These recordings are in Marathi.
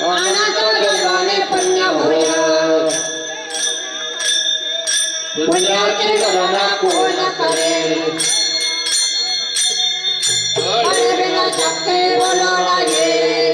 अनाथ गर्भाने पुण्य होय पुण्याची गणना कोण करे बिना शक्ती बोलवला ये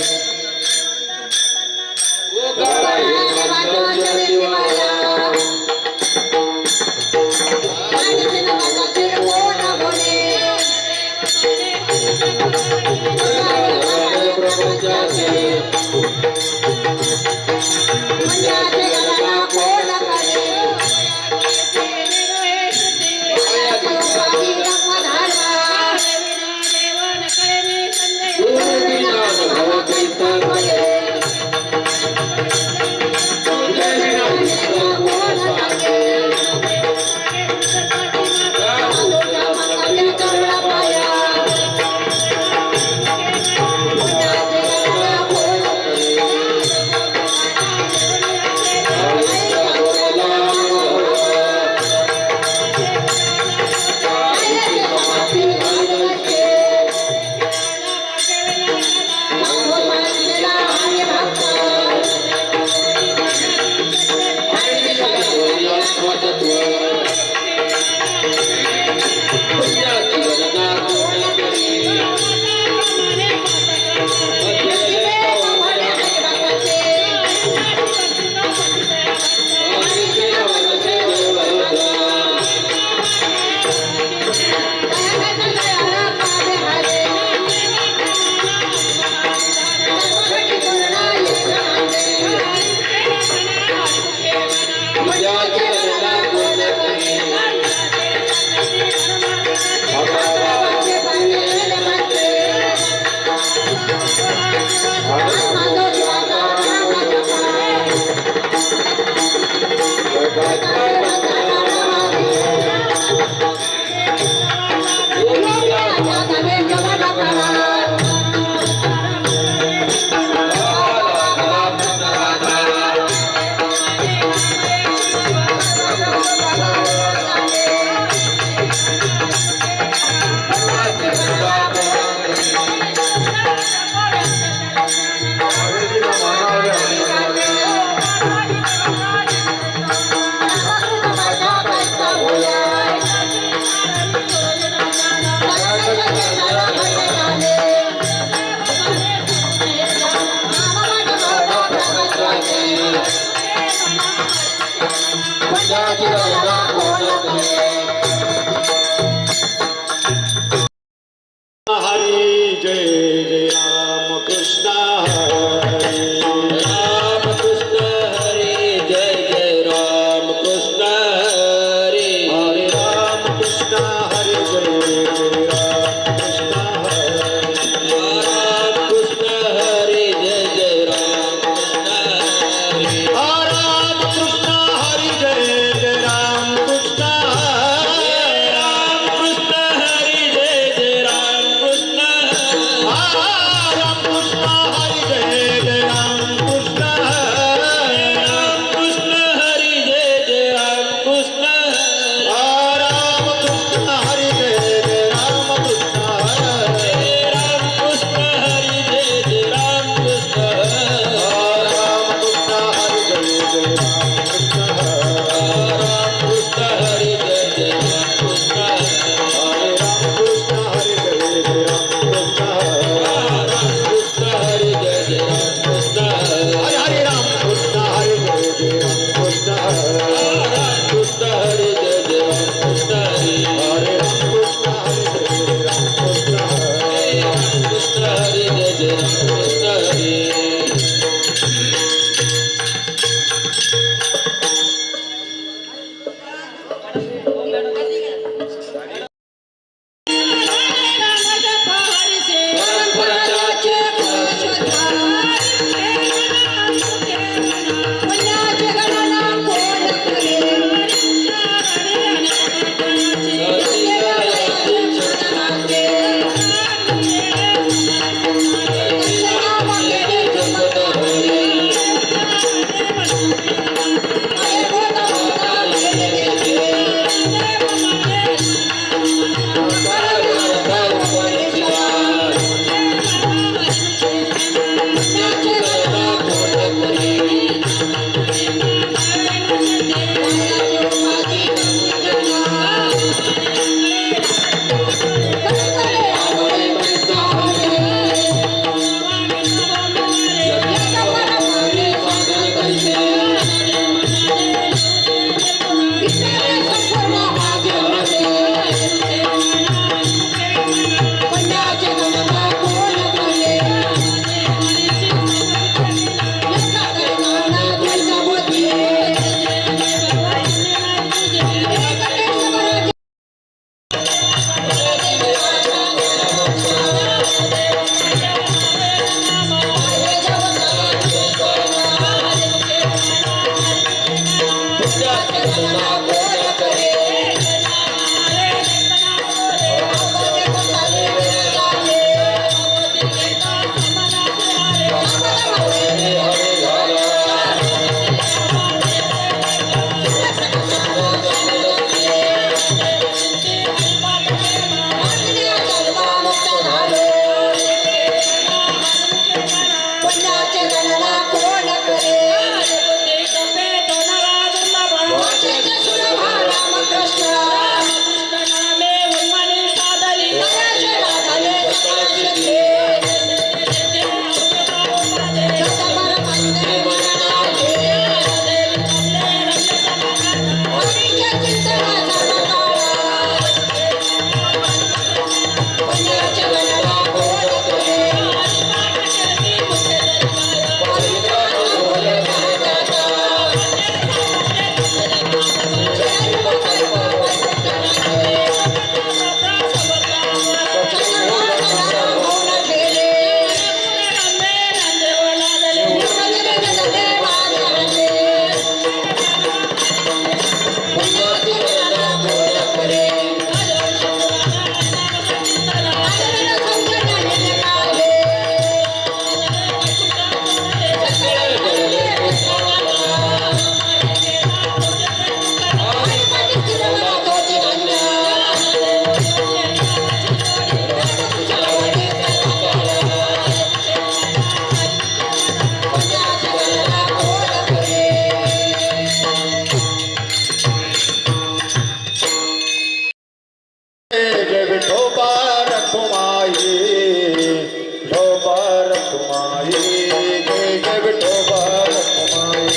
रखुमाई जय जय विठोबा रखुमाई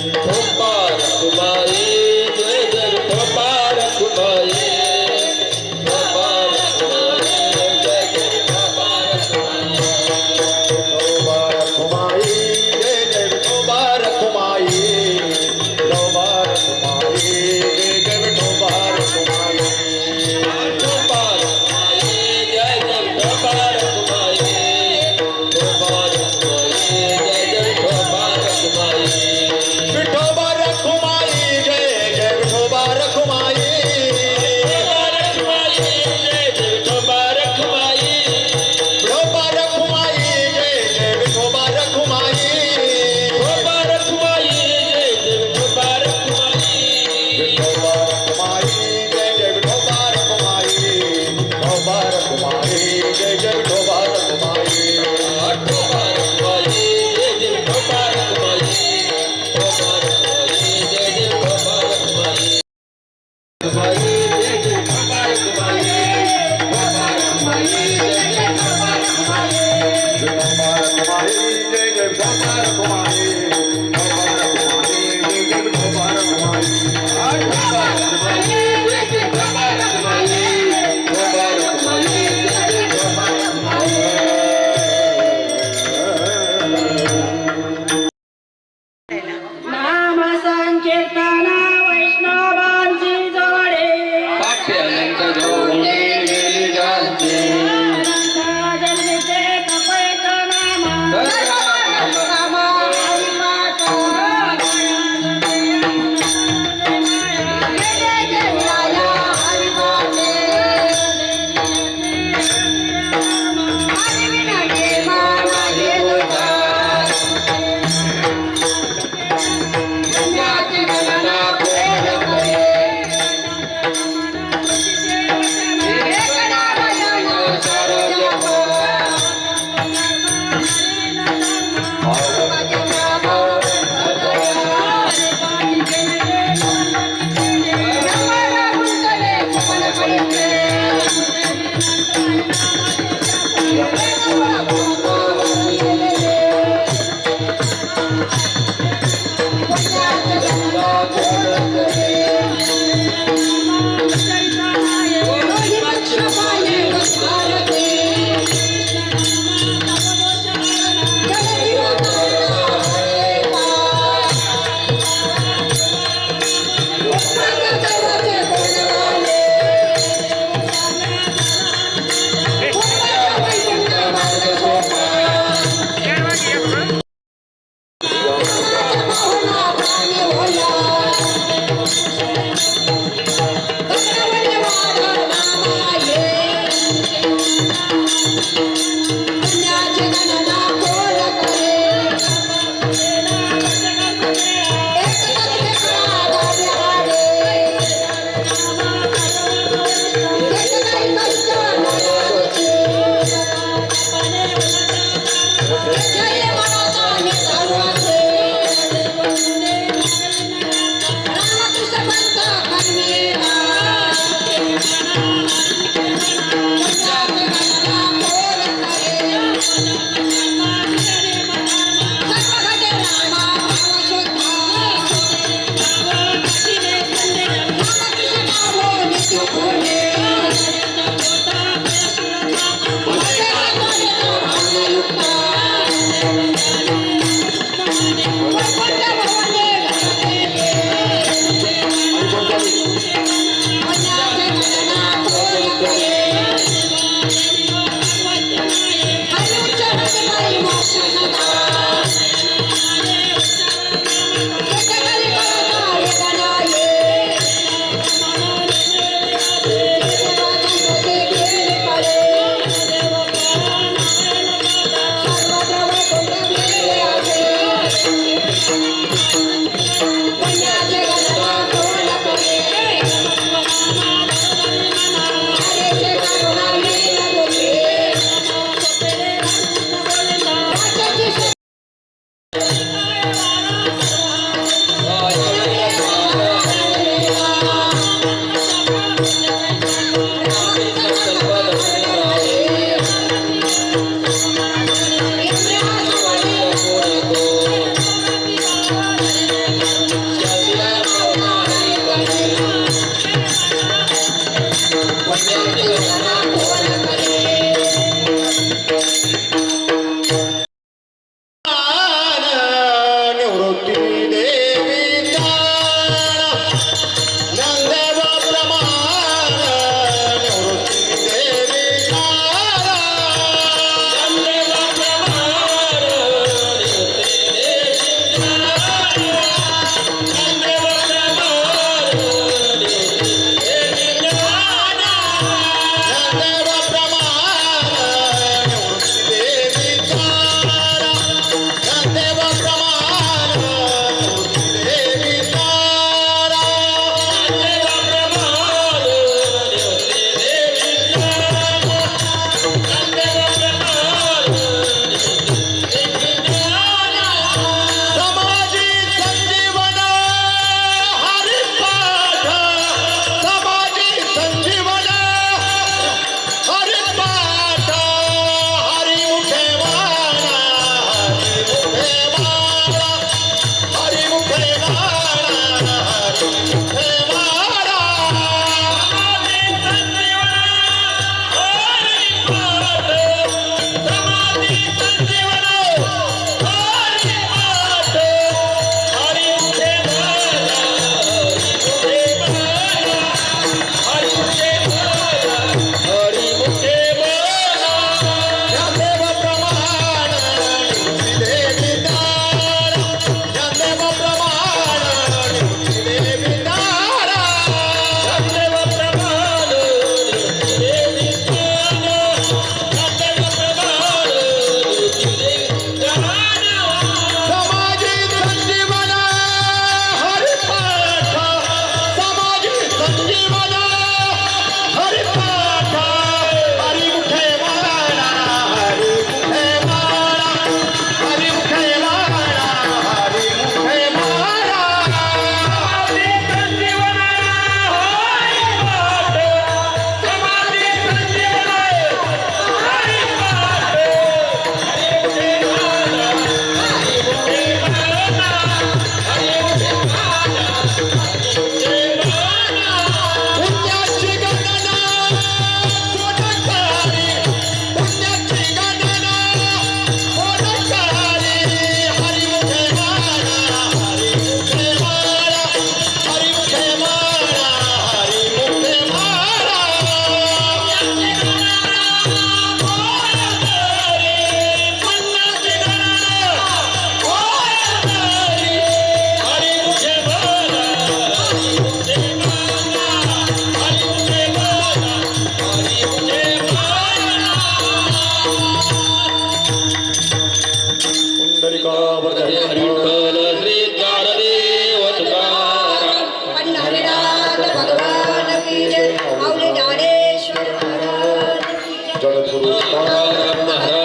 विठोबा रखुमाई जय जय विठोबा रखुमाई विठोबा रखुमाई जय जय विठोबा रखुमाई विठोबा रखुमाई जय जय विठोबा रखुमाई विठोबा रखुमाई जय जय विठोबा रखुमाई विठोबा रखुमाई जय जय विठोबा रखुमाई विठोबा रखुमाई जय जय विठोबा रखुमाई विठोबा रखुमाई जय जय विठोबा रखुमाई विठोबा रखुमाई जय जय विठोबा रखुमाई विठोबा रखुमाई जय जय विठोबा रखुमाई विठोबा रखुमाई जय जय विठोबा रखुमाई विठोबा रखुमाई जय जय विठोबा रखुमाई विठोबा रखुमाई जय जय विठोबा रखुमाई विठोबा रखुमाई जय जय विठोबा रखुमाई रखुमाई जय जय विठोबा रखुमाई विठोबा रखुमाई जय जय विठोबा रखुमाई विठोबा रखुमाई जय जय विठोबा रखुमाई विठोबा रखुमाई जय जय विठोबा रखुमाई विठोबा रखुमाई जय जय विठोबा रखुमाई विठोबा रखुमाई जय जय विठोबा रखुमाई नाम संकीर्तन वैष्णवांची जोडे पाप्यानंद जोडले गेली जाते जन्मीचे कपैत नामा नामा हरिमाता जय जय माया हरिमाते हरिविना के मामा गेलुका पुण्याची गणना कोण करे एकदा भजन सारो जप विठ्ठल श्री ज्ञानदेव तुकाराम पंढरीनाथ भगवान की जय माऊली ज्ञानेश्वर महाराज की जय. जगद्गुरु तुकाराम महाराज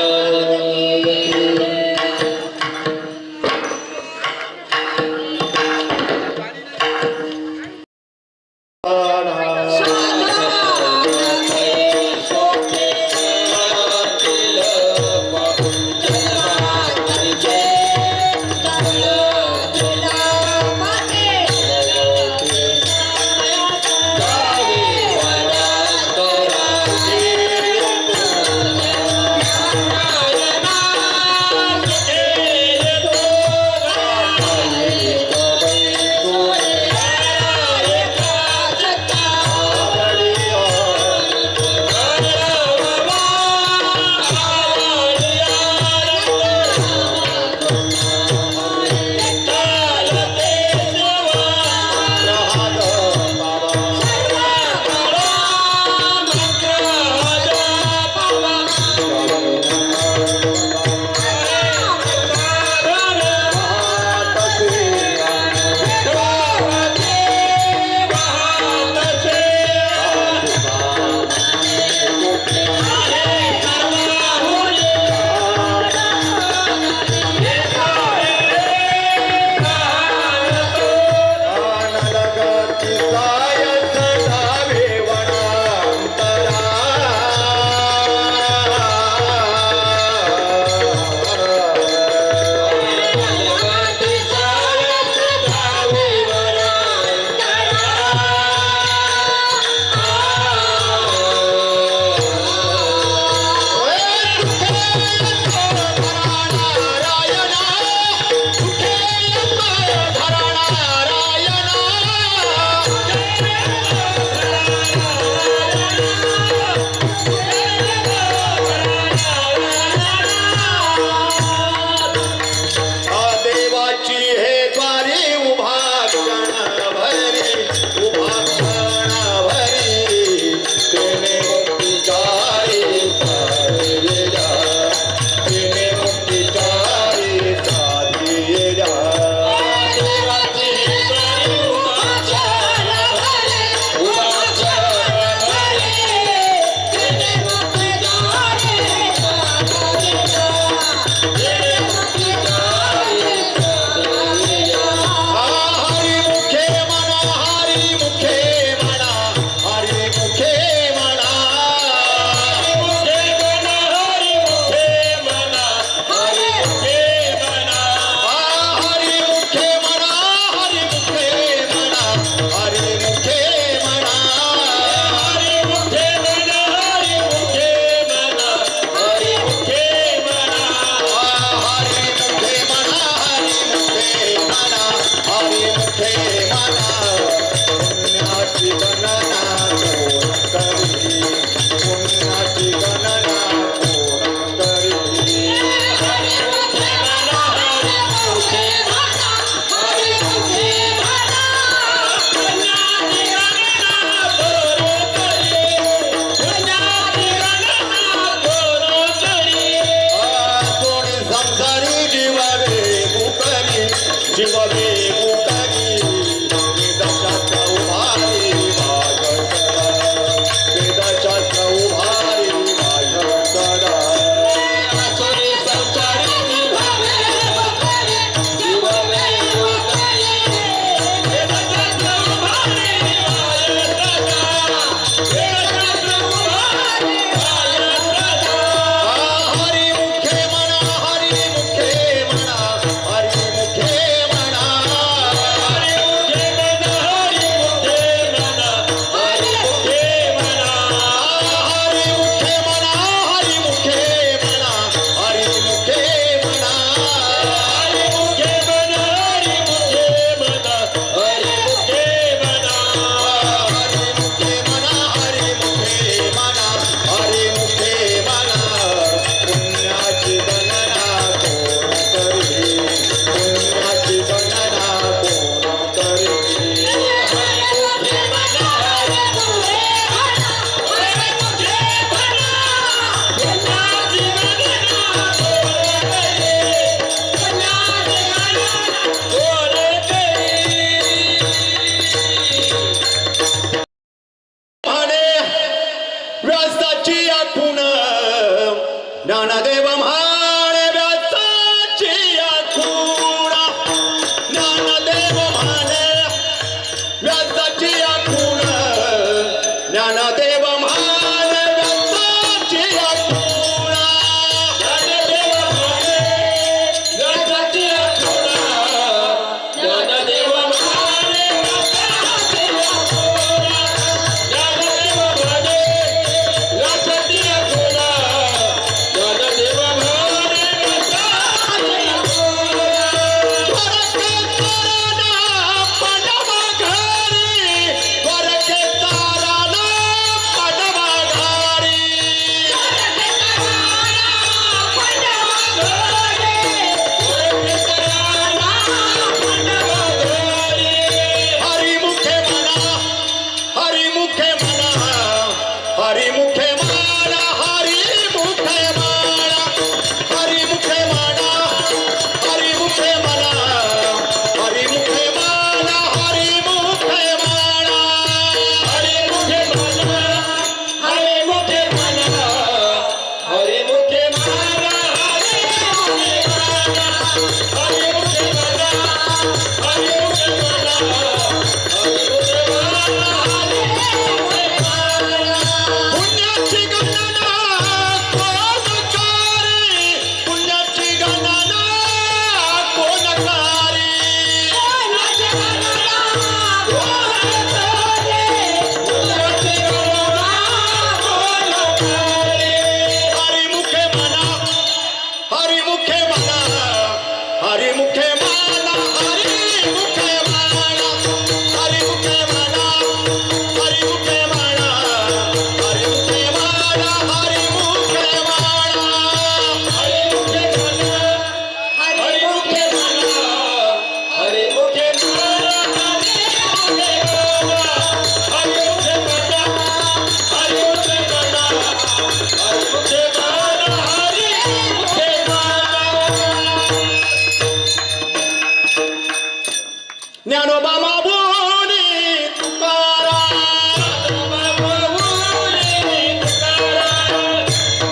ज्ञानोबा माऊली तुकाराम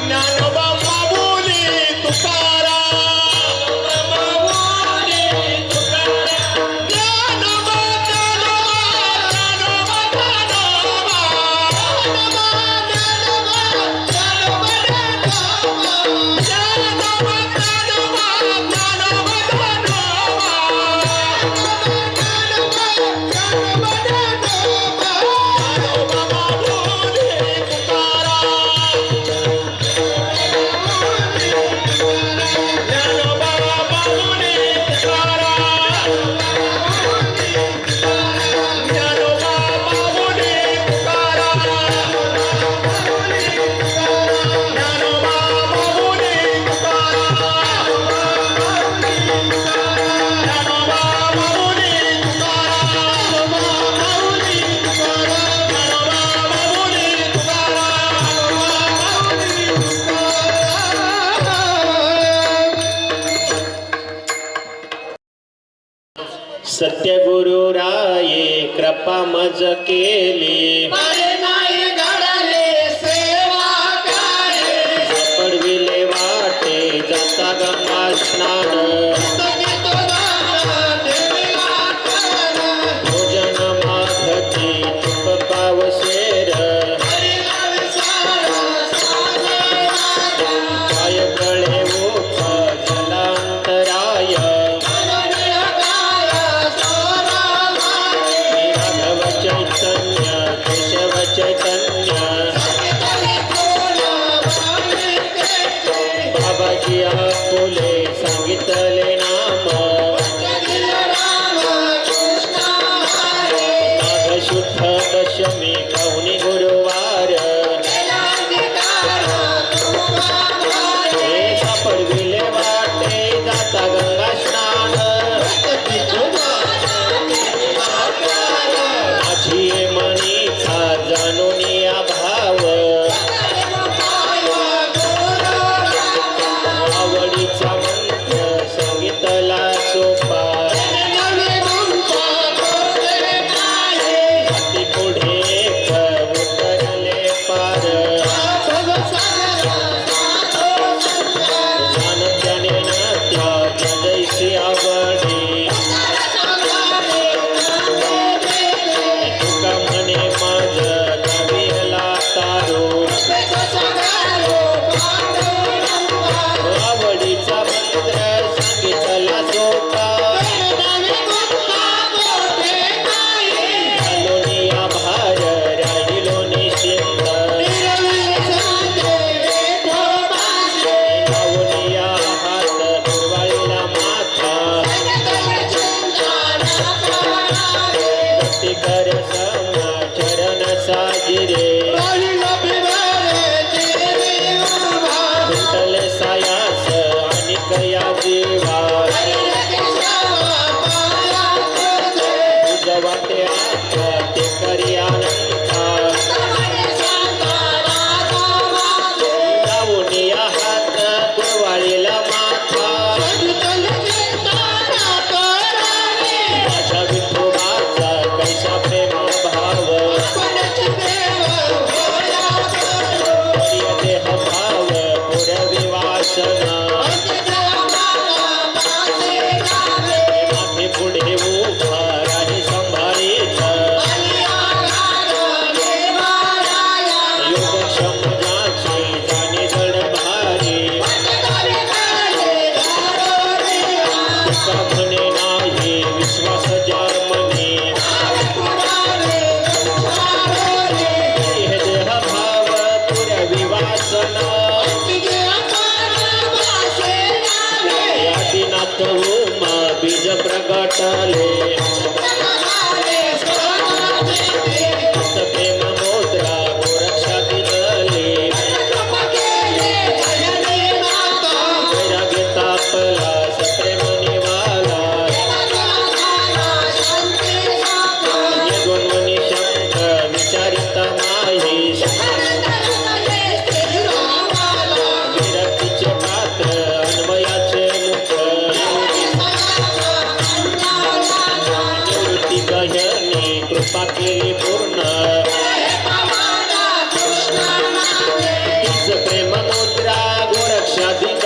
ज्ञानोबा माऊली तुकाराम ज्ञानोबा सत्यगुरु राये कृपा मज केली पडविले वाटे जाता गंगा स्नान भोजन मागती तुप पावशेर पाय गळे उप जलांतराय राघव चैतन्य केशव चैतन्य बाबाजी आपुले सांगितले नाम माघ शुद्ध दशमी पाहुणी गुरुवार हे सापडविले वाटे जाता गंगा स्नान माझी मनीचा जाणून या भाव आवडीचा मंत्र सांगितला सोपा हाती पुढे एक उतरले पार जाणत्याने नात्या जैसी आवडी तुका म्हणे माझ गावीला तारो आवडीचा मंत्र सांगितला सोपा घालोनिया भार राहिलो निश्चिंत लावूनिया हात पुरवाळीला माथा भक्ती कर सम चरण साजिरे विठ्ठल सायास आणि कया जीवा उजवाटे आत्मा ते करी अनंता लावूनिया हात कुरवाळीला माथा माझ्या विठोबाचा कैसा प्रेम भाव प्रिय देह भाव पुरवी वासना माथे पुढे उभा राही संभाळीत योगक्षम जाची जाणे जड भारी तुका म्हणे नाही विश्वास ज्या मनी हे देह भाव पुरवी वासना यादिनाथ उमा बीज प्रगटले प्रेम मुद्रा गोरक्षा दिदले वैराग्य तापला सप्रेम निवाला यद्वन्वनी शंख विचारिता माहेश विरक्तीचे पात्र अन्वयाचे मुख कृपा केली पूर्ण तीच प्रेम मुद्रा गोरक्षा दिली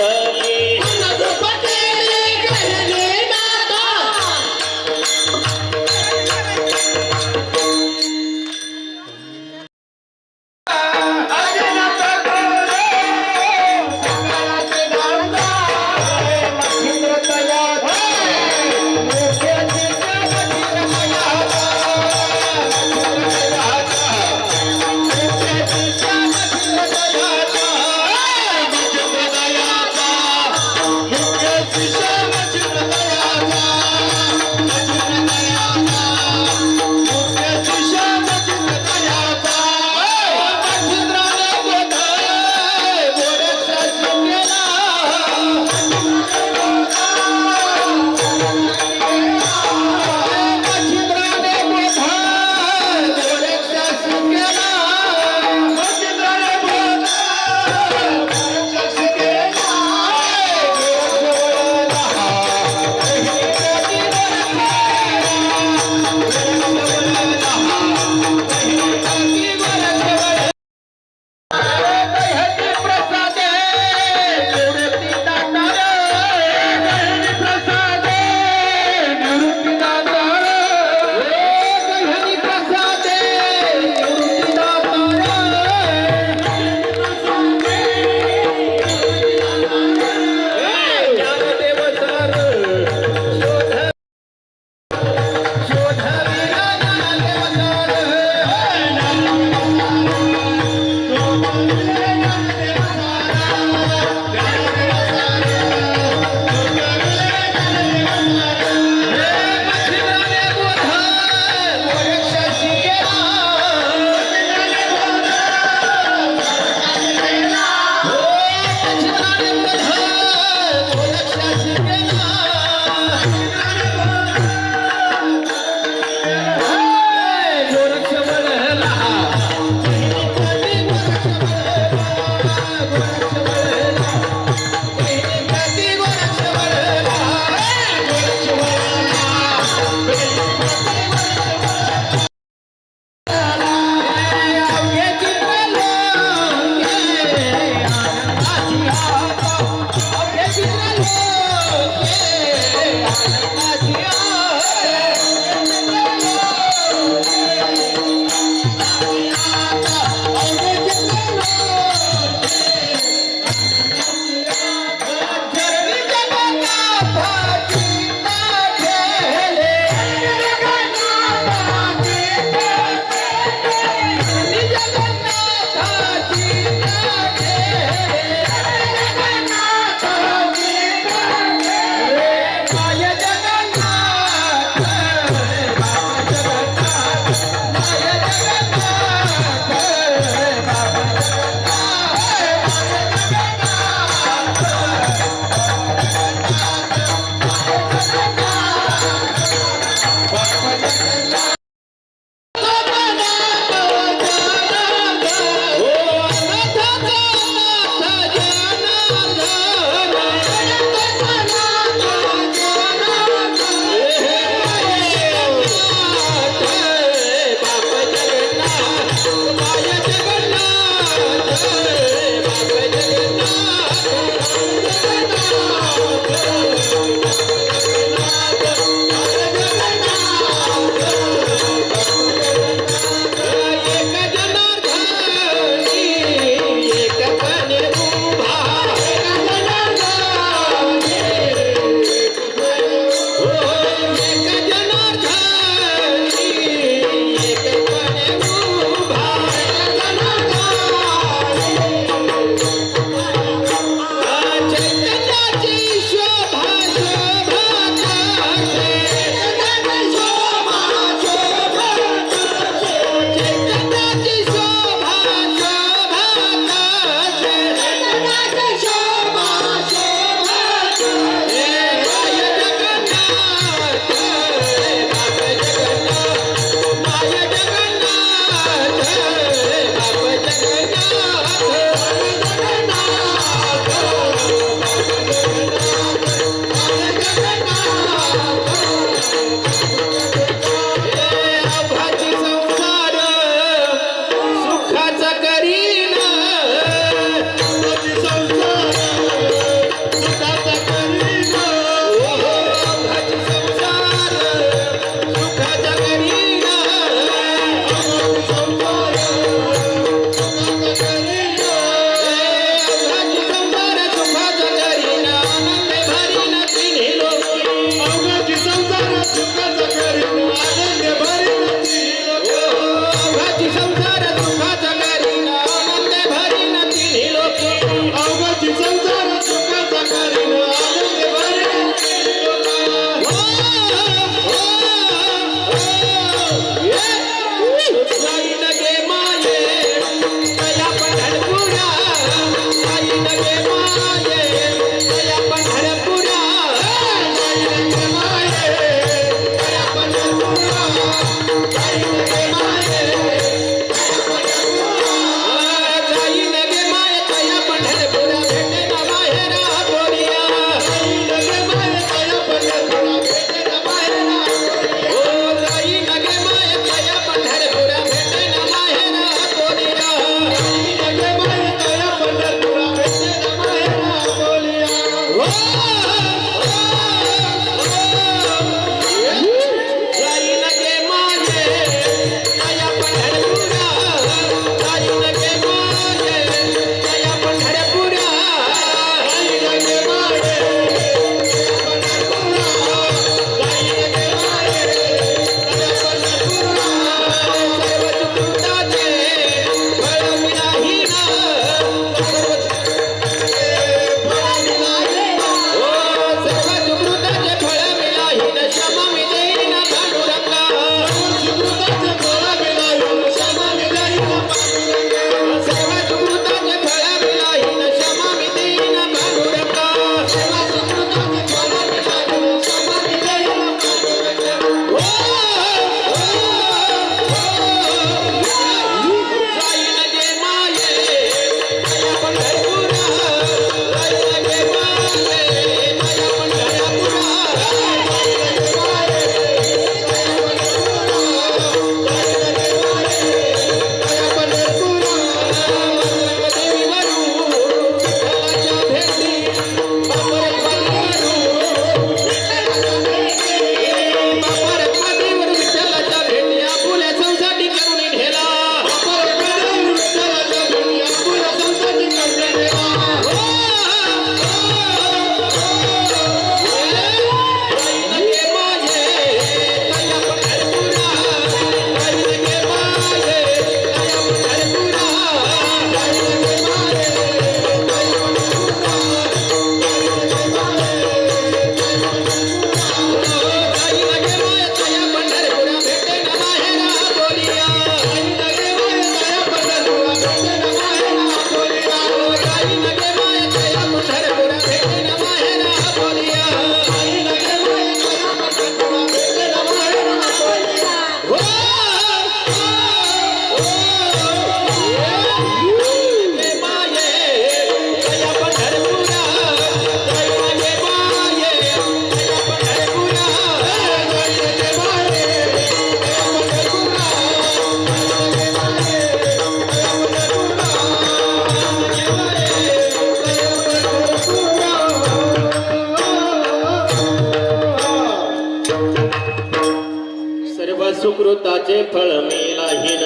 सुकृताचे फळ मिलाहीन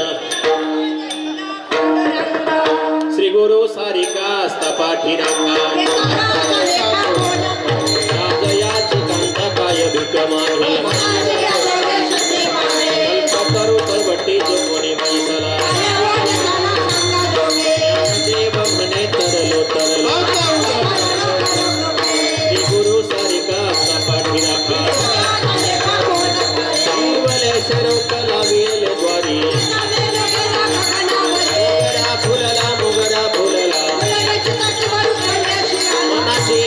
श्री गुरु सारिका असता पाठीराखा राजयाची कांता काय भिक मागे कल्पतरू तलवटी जो कोणी बैसला देव म्हणे तरलो तरलो श्री गुरु सारिका असता पाठीराखा शिवले सेरोकला वेल द्वारी मोगरा फुलला मनाचे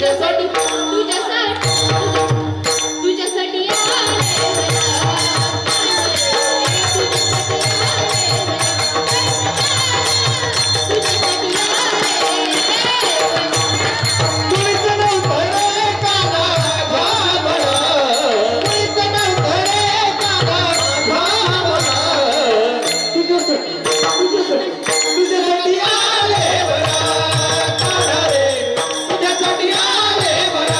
तुझ्यासाठी तुझ्यासाठी तुझ्यासाठी आले तुझ्यासाठी कुणीच नव्हतं रे काना भावना, कुणीच नव्हतं रे काना भावना. तुझ्यासाठी आले बरा काना रे, तुझ्यासाठी आले बरा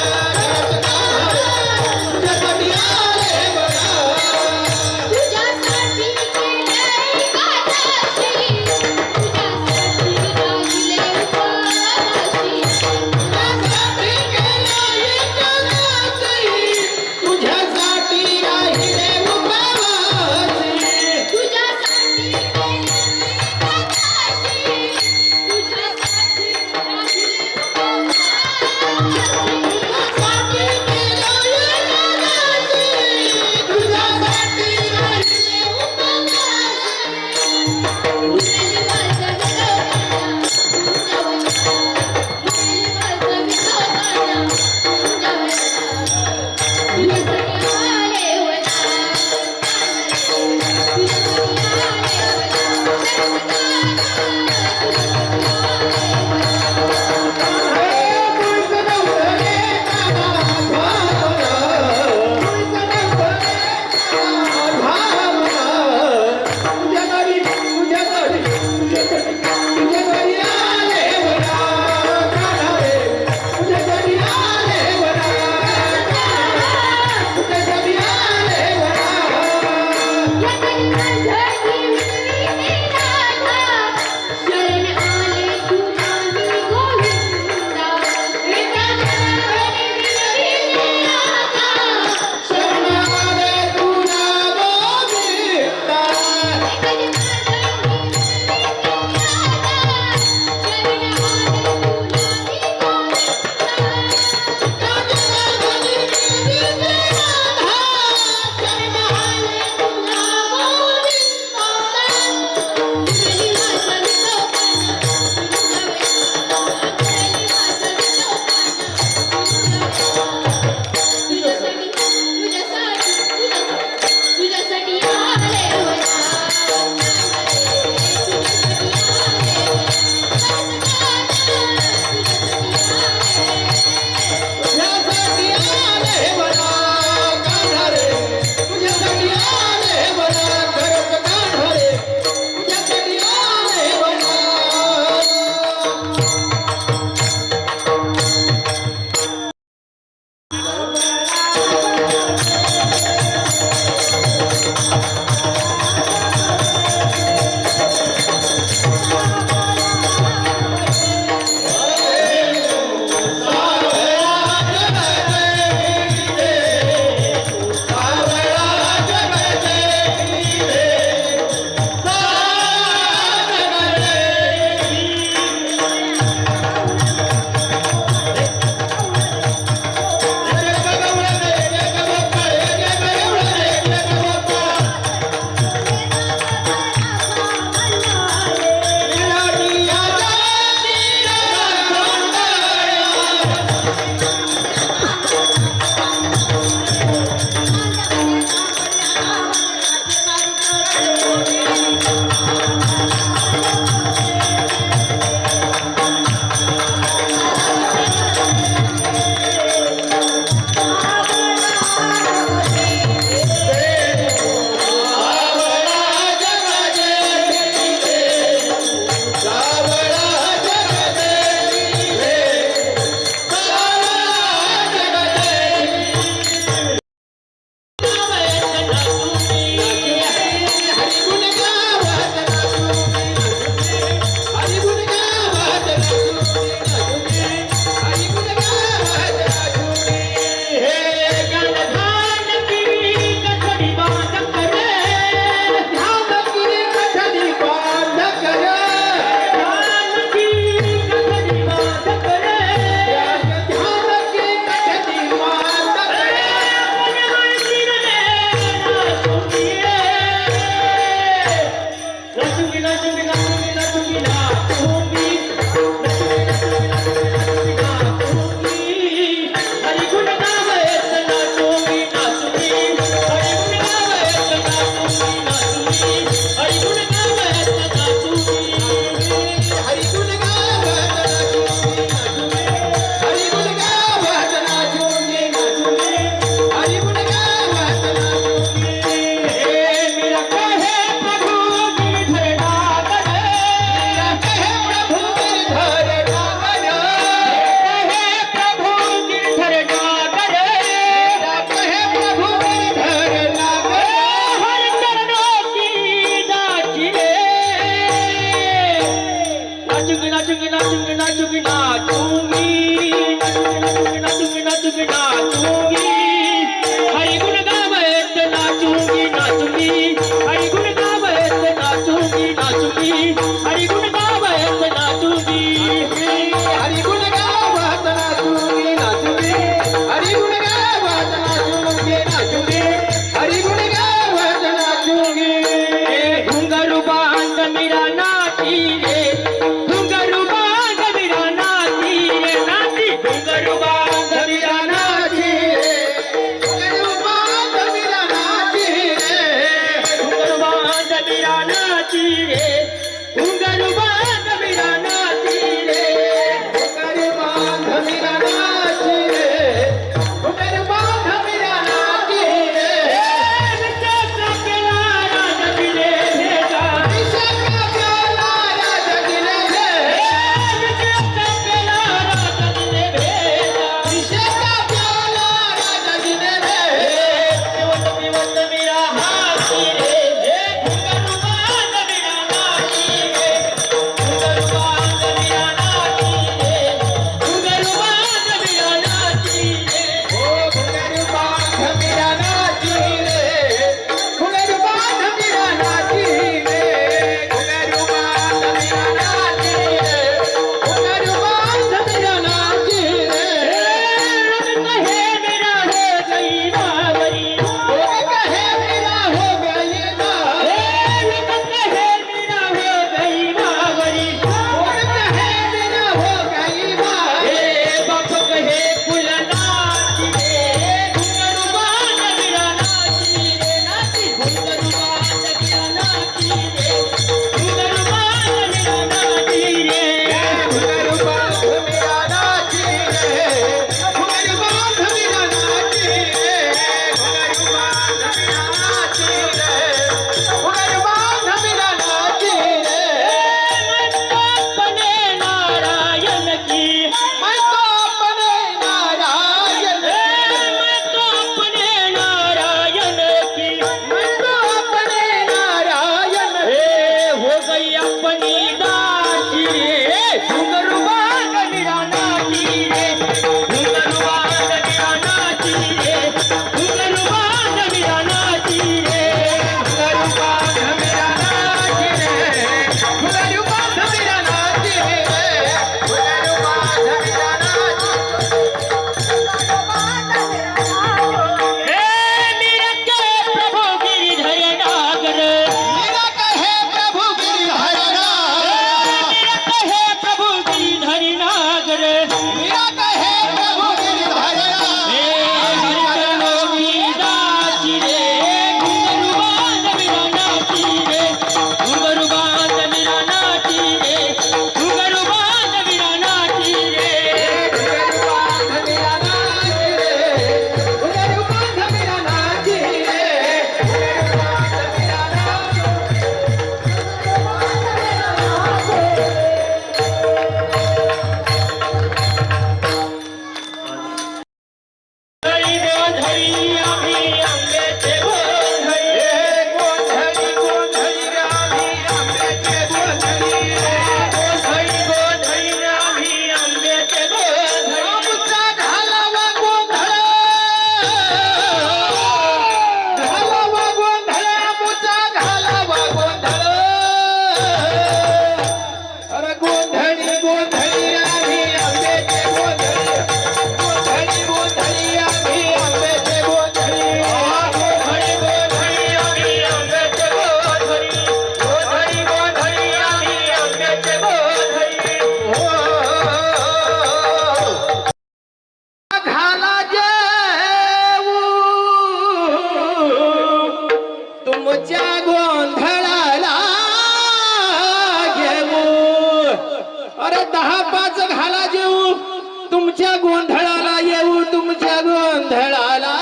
तुमच्या गोंधळाला येऊ तुमच्या गोंधळाला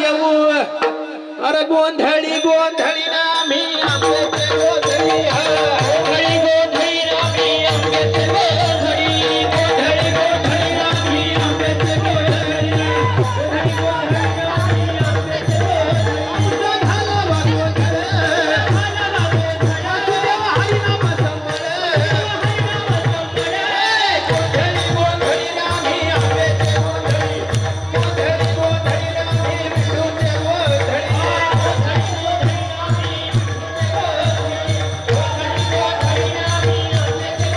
येऊ अरे गोंधळी गोंधळी ना मी आंब्याचे गोंधळी गोंधळी गोंधळी ना मी आंब्याचे गोंधळी गोंधळी गोंधळी ना मी आंब्याचे गोंधळी गोंधळी गोंधळी ना मी आंब्याचे गोंधळी झाला वा गोंधळ झाला वा गोंधळ देवा हरी नाम संबळ गोंधळी गोंधळी ना मी आंब्याचे गोंधळी गोंधळी गोंधळी ना मी विठूचे गोंधळी गोंधळी गोंधळी ना मी आंब्याचे गोंधळी गोंधळी गोंधळी ना मी आंब्याचे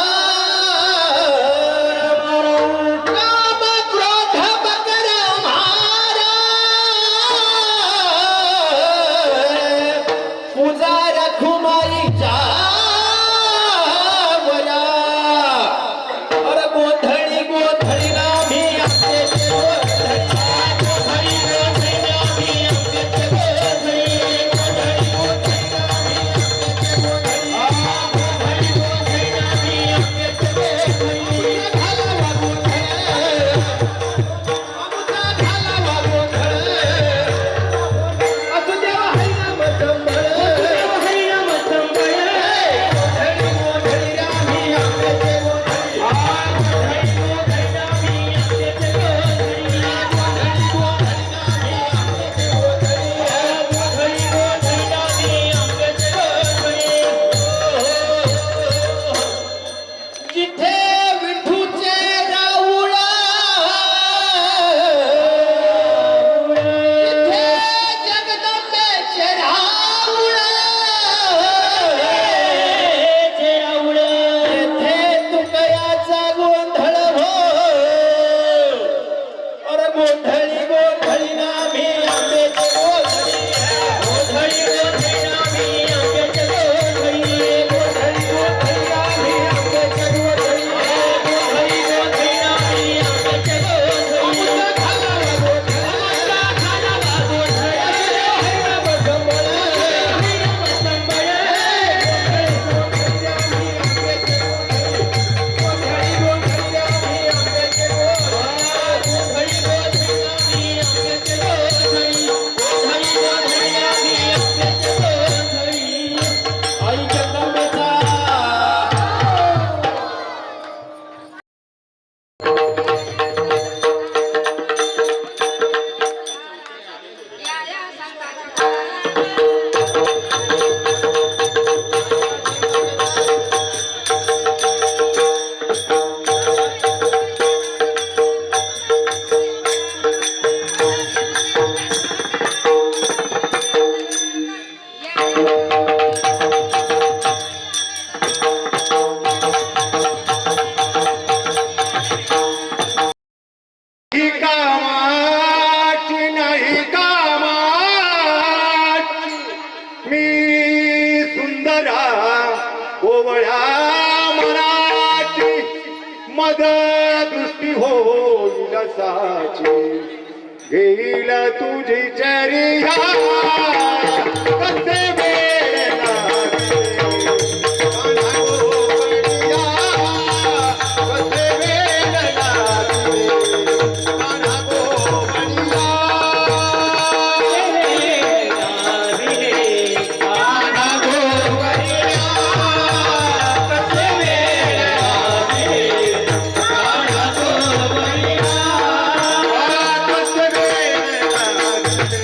गोंधळी गोंधळी गोंधळी ना मी आंब्याचे गोंधळी गोंधळी गोंधळी ना मी आंब्याचे गोंधळी झाला वा गोंधळ आमचा झाला वा गोंधळ असू देवा हरी नाम संबळ हरी नाम संबळ गोंधळी गोंधळी ना मी आंब्याचे गोंधळी गोंधळी गोंधळी ना मी आंब्याचे गोंधळी गोंधळी गोंधळी ना मी आंब्याचे गोंधळी गोंधळी गोंधळी ना मी आंब्याचे गोंधळी जिथे विठूचे राऊळ तिथे जगदंबेचे राऊळ येथे तुकयाचा गोंधळ हो अरे गोंधळी गोंधळी ना मी आंब्याचे गोंधळी गोंधळी गोंधळी ना मी आंब्याचे गोंधळी गोंधळी गोंधळी ना मी आंब्याचे गोंधळी गोंधळी गोंधळी ना मी आंब्याचे गोंधळी झाला वा गोंधळ झाला वा गोंधळ हरी नाम संबळ हरी नाम संबळ गोंधळी गोंधळी ना मी आंब्याचे गोंधळी गोंधळी गोंधळी ना मी आंब्याचे गोंधळी गोंधळी गोंधळी ना मी आंब्याचे गोंधळी गोंधळी गोंधळी ना मी आंब्याचे गोंधळी आई जगदंबेचा या या संताचा ही कामाची नाही कामाची मी सुंदरा कोवळ्या मनाची मद दृष्टी होईल साची घेईल तुझी चर्या कसे वेळ लागते काना गोवळिया, कसे वेळ लागते काना गोवळिया. काना गोवळिया, कसे वेळ लागते काना गोवळिया. कसे वेळ लागते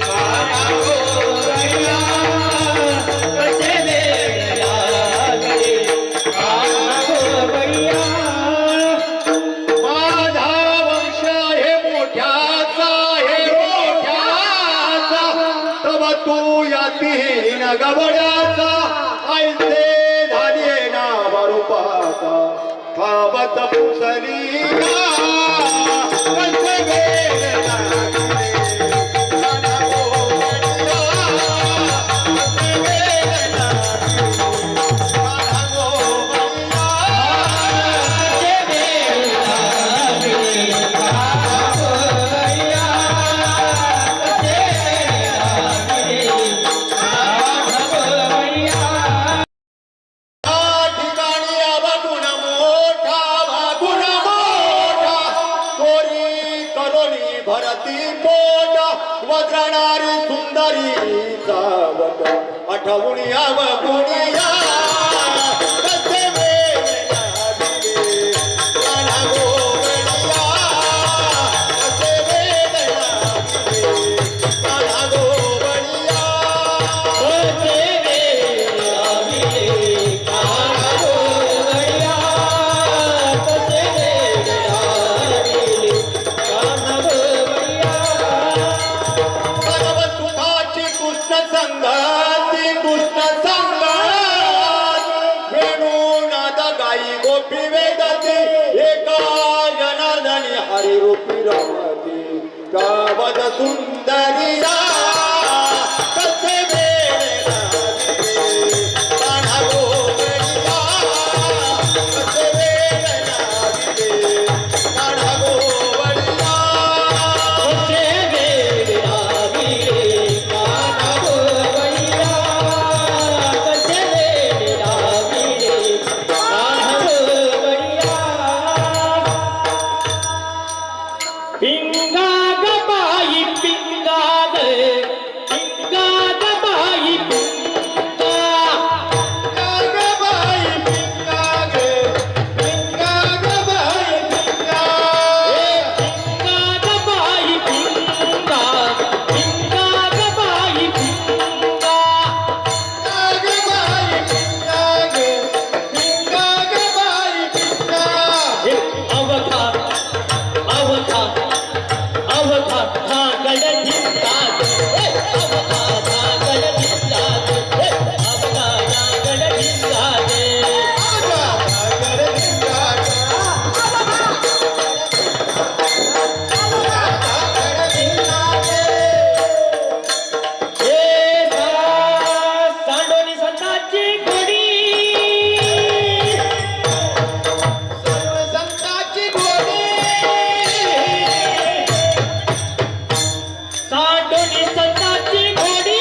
काना गोवळिया, कसे वेळ लागते काना गोवळिया. माझा वंश हे मोठ्याचा हे मोठ्याचा तब तू या तीन गवड्याचा ऐसे झाले ना बरुपाचा पावत पुसलिया कसे वेळ लागते काना गोवळिया, कसे वेळ लागते काना गोवळिया. भरती पोट वज्रणारी सुंदरी चावत आठवून याव गुणिया कसे वेळ लाविले कान्हा गोवळिया कसे वेळ लाविले कान्हा गोवळिया कसे वेळ लाविले कान्हा गोवळिया कसे वेळ लाविले कान्हा गोवळिया परम सुखाची कृष्ण संगाती कृष्ण संगात वेणुनाद गाई गोपी वेदती एका जनार्दनी हरी रूपी रमती गावद सुंदरिया कसे वेळ लाविले कान्हा गोवळिया कसे वेळ लाविले कान्हा गोवळिया कसे वेळ लाविले कान्हा गोवळिया कसे वेळ लाविले कान्हा गोवळिया पिंगा ग बाई पिंगा ग बाई पिंगा गागबाई पिंगा गे पिंगा गबाई पिंगा पिंगा ग बाई पिंगा पिंगा ग बाई पिंगा गागबाई पिंगा गे पिंगा गबाई पिंगा हे अवघा अवघा अवघा धागड धिंगात हे अवघा धागड धिंगात हे अवघा धागड धिंगात गागर पिंगा गागर पिंगा हे सांडोली संताची घोडी सर्व संतांची घोडी सांडोली संताची घोडी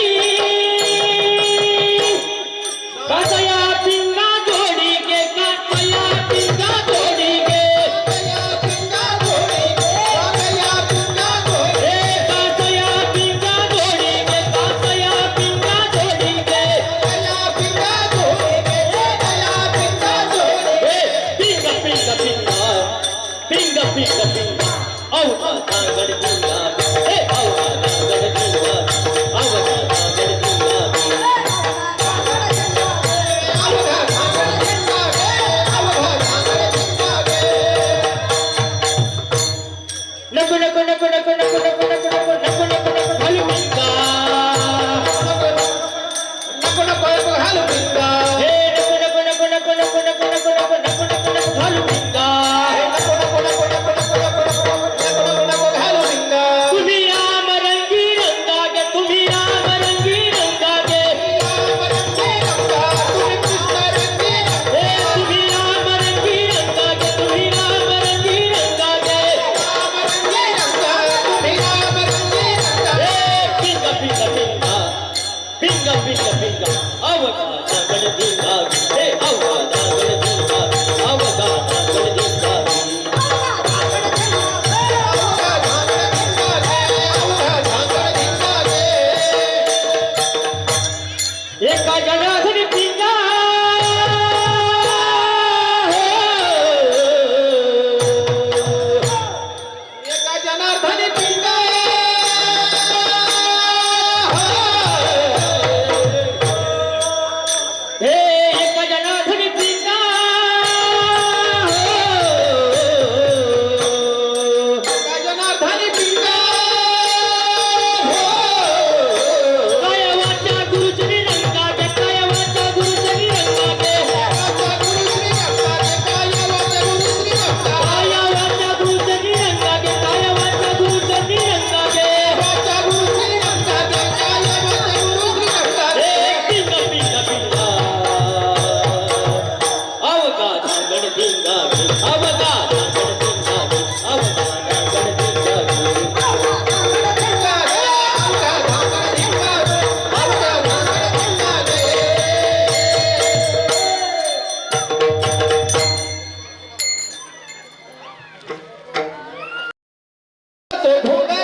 कासया पिंगा जोडी गे कासया पिंगा जोडी गे गागया पिंगा घोडी गागया पिंगा घोडी हे कासया पिंगा जोडी गे कासया पिंगा जोडी गे गागया पिंगा घोडी गागया पिंगा घोडी हे पिंगा पिंगा पिंगा पिंगा पिंगा पिंगा अवघा धागड पिंगा हे अवघा धागड पिंगा अवघा धागड पिंगा अवघा धागड पिंगा गे अवघा धागड पिंगा गे नको नको नको नको नको नको नको नको नको नको नको घालू पिंगा नको नको नको घालू पिंगा हे नको नको नको नको नको नको नको नको नको नको नको घालू पिंगा नको नको नको नको नको नको नको नको घालू पिंगा तुम्ही राम रंगी रंगा गे तुम्ही राम रंगी रंगा गे रंगी रंगा तुम्ही कृष्ण रंगी हे तुम्ही राम रंगी रंगा गे तुम्ही राम रंगी रंगा गे रंगी रंगा तुम्ही राम रंगी रंगा हे पिंगा पिंगा पिंगा पिंगा पिंगा पिंगा अवघा धागड पिंगा हे अवघा धागड पिंगा अवघा धागड पिंगा अवघा धागड पिंगा गे अवघा धागड पिंगा गे एका जनार्दनी पिंगा एका जनार्दनी पिंगा हे एका जनार्दनी पिंगा एका जनार्दनी पिंगा काय वाचा गुरुचरी रंगा गे काय वाचा गुरुचरी रंगा गे वाचा गुरुश्री रंगा गे काय वाचा गुरुश्री रंगा काय वाचा गुरुचरी रंगा गे काय वाचा गुरुचरी रंगा गे वाचा गुरुश्री रंगा गे काय वाचा गुरुश्री रंगा हे पिंगा पिंगा पिंगा अवघा धागड पिंगा अवघा धागड पिंगा अवघा धागड पिंगा पिंगा गे अवघा धागड पिंगा गे अवघा धागड पिंगा गे तो भोगा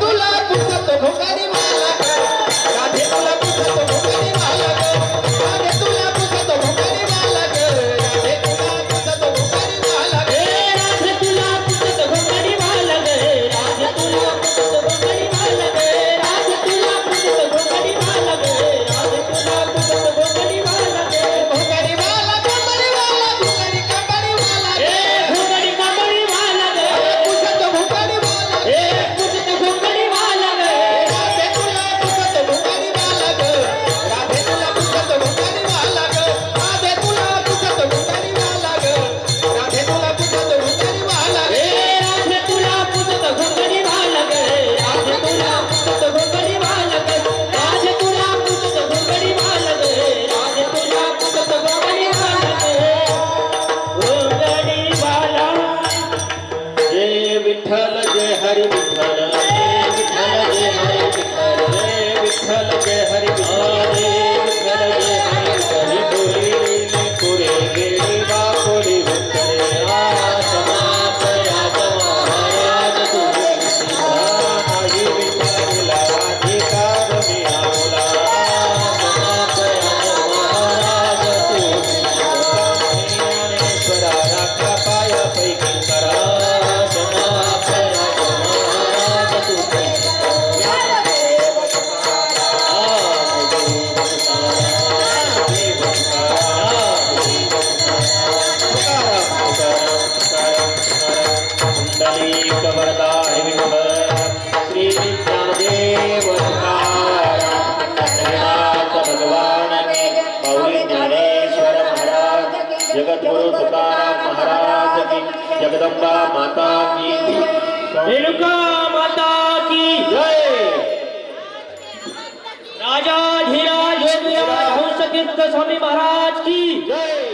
तुला पुसत भोकारी माला ग राधे तुला पुसत भोकारी माला ग राधे तुला पुसत भोकारी माला ग राधे तुला पुसत भोकारी माला ग राधे तुला पुसत भोकारी माला ग राधे तुला पुसत भोकारी माला ग राधे तुला पुसत भोकारी माला ग राधे तुला पुसत भोकारी माला ग भोकारी माला कमरी माला भोकारी कमरी माला ग भोकारी काबरी माला ग पुसत भोकारी माला ग पुसत भोकारी माला ग राधे तुला पुसत भोकारी माला ग राधे तुला पुसत भोकारी माला ग राधे तुला पुसत भोकारी माला ग राधे तुला पुसत भोकारी माला ग राधे तुला पुसत भोकारी माला ग राधे तुला पुसत भोकारी माला ग राधे तुला पुसत भोकारी माला ग राधे तुला पुसत भोकारी माला ग भोकारी माला जय विठ्ठल जय हरी विठ्ठल जय विठ्ठल जय हरी विठ्ठल जय विठ्ठल जय हरी विठ्ठल जय विठ्ठल जय हरी विठ्ठल बोली पुरे गेली बापोली विठ्ठल समापया महाराज तुझे आई विठ्ठला अधिकार मी आला समापया महाराज तुझे ज्ञानेश्वरा राखा पाया पैकी करा समापया महाराज तुझे कुंडलीक वरदाय विठ्ठल श्री ज्ञानदेव श्रीनाथ भगवान माऊली ज्ञानेश्वर महाराज जगद्गुरु तुकाराम महाराज की जगदंबा माता की रेणुका माता की जय राजाधिराज योगीराज हंस तीर्थ स्वामी महाराज की जय